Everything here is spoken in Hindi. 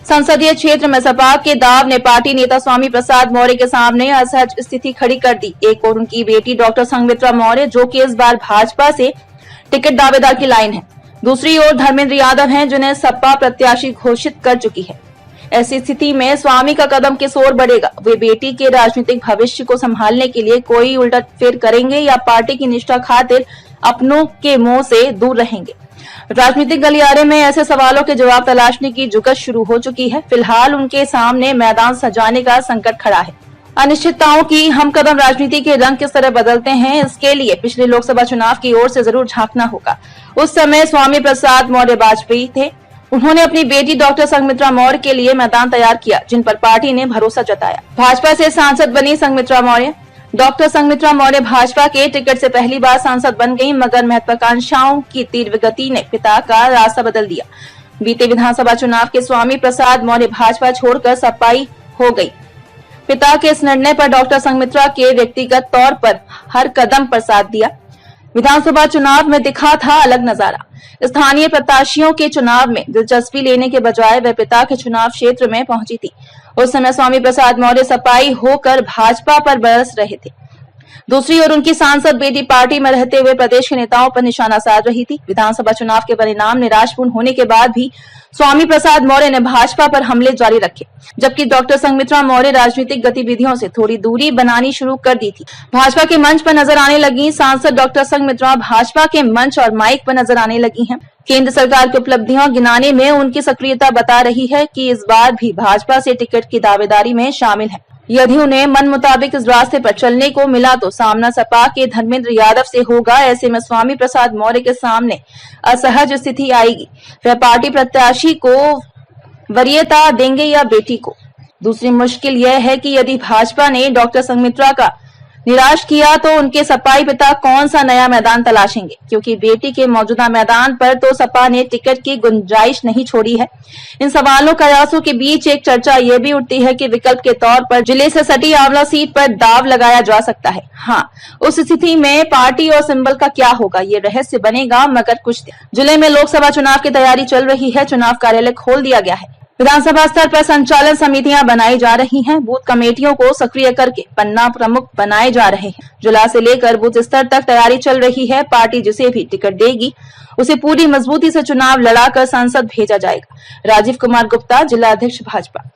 संसदीय क्षेत्र में सपा के दाव ने पार्टी नेता स्वामी प्रसाद मौर्य के सामने असहज स्थिति खड़ी कर दी। एक और उनकी बेटी डॉक्टर संघमित्रा मौर्य, जो कि इस बार भाजपा से टिकट दावेदार की लाइन है। दूसरी ओर धर्मेंद्र यादव हैं, जिन्हें सपा प्रत्याशी घोषित कर चुकी है। ऐसी स्थिति में स्वामी का कदम किस ओर बढ़ेगा? वे बेटी के राजनीतिक भविष्य को संभालने के लिए कोई उलटफेर करेंगे या पार्टी की निष्ठा खातिर अपनों के मुंह से दूर रहेंगे? राजनीतिक गलियारे में ऐसे सवालों के जवाब तलाशने की जुगत शुरू हो चुकी है। फिलहाल उनके सामने मैदान सजाने का संकट खड़ा है। अनिश्चितताओं की हम कदम राजनीति के रंग किस तरह बदलते हैं, इसके लिए पिछले लोकसभा चुनाव की ओर से जरूर झांकना होगा। उस समय स्वामी प्रसाद मौर्य वाजपेयी थे। उन्होंने अपनी बेटी डॉक्टर संघमित्रा मौर्य के लिए मैदान तैयार किया, जिन पर पार्टी ने भरोसा जताया। भाजपा से सांसद बनी संघमित्रा मौर्य। डॉक्टर संघमित्रा मौर्य भाजपा के टिकट से पहली बार सांसद बन गईं, मगर महत्वाकांक्षाओं की तीव्र गति ने पिता का रास्ता बदल दिया। बीते विधानसभा चुनाव के स्वामी प्रसाद मौर्य भाजपा छोड़कर सपाई हो गई। पिता के इस निर्णय पर डॉक्टर संघमित्रा के व्यक्तिगत तौर पर हर कदम पर साथ दिया। विधानसभा चुनाव में दिखा था अलग नजारा। स्थानीय प्रत्याशियों के चुनाव में दिलचस्पी लेने के बजाय वे पिता के चुनाव क्षेत्र में पहुंची थी। उस समय स्वामी प्रसाद मौर्य सपाई होकर भाजपा पर बरस रहे थे। दूसरी ओर उनकी सांसद बेटी पार्टी में रहते हुए प्रदेश के नेताओं पर निशाना साध रही थी। विधानसभा चुनाव के परिणाम निराशपूर्ण होने के बाद भी स्वामी प्रसाद मौर्य ने भाजपा पर हमले जारी रखे, जबकि डॉक्टर संघमित्रा मौर्य राजनीतिक गतिविधियों से थोड़ी दूरी बनानी शुरू कर दी थी। भाजपा के मंच पर नजर आने लगी सांसद डॉक्टर संघमित्रा भाजपा के मंच और माइक पर नजर आने लगी हैं। केंद्र सरकार की उपलब्धियां गिनाने में उनकी सक्रियता बता रही है कि इस बार भी भाजपा से टिकट की दावेदारी में शामिल है। यदि उन्हें मन मुताबिक इस रास्ते पर चलने को मिला तो सामना सपा के धर्मेंद्र यादव से होगा। ऐसे में स्वामी प्रसाद मौर्य के सामने असहज स्थिति आएगी। वह पार्टी प्रत्याशी को वरीयता देंगे या बेटी को? दूसरी मुश्किल यह है कि यदि भाजपा ने डॉक्टर संघमित्रा का निराश किया तो उनके सपाई पिता कौन सा नया मैदान तलाशेंगे, क्योंकि बेटी के मौजूदा मैदान पर तो सपा ने टिकट की गुंजाइश नहीं छोड़ी है। इन सवालों कयासों के बीच एक चर्चा ये भी उठती है कि विकल्प के तौर पर जिले से सटी आंवला सीट पर दाव लगाया जा सकता है। हाँ, उस स्थिति में पार्टी और सिंबल का क्या होगा ये रहस्य बनेगा, मगर कुछ जिले में लोकसभा चुनाव की तैयारी चल रही है। चुनाव कार्यालय खोल दिया गया है। विधानसभा स्तर पर संचालन समितियां बनाई जा रही हैं। बूथ कमेटियों को सक्रिय करके पन्ना प्रमुख बनाए जा रहे हैं। जिला से लेकर बूथ स्तर तक तैयारी चल रही है। पार्टी जिसे भी टिकट देगी उसे पूरी मजबूती से चुनाव लड़ाकर संसद भेजा जाएगा। राजीव कुमार गुप्ता, जिला अध्यक्ष भाजपा।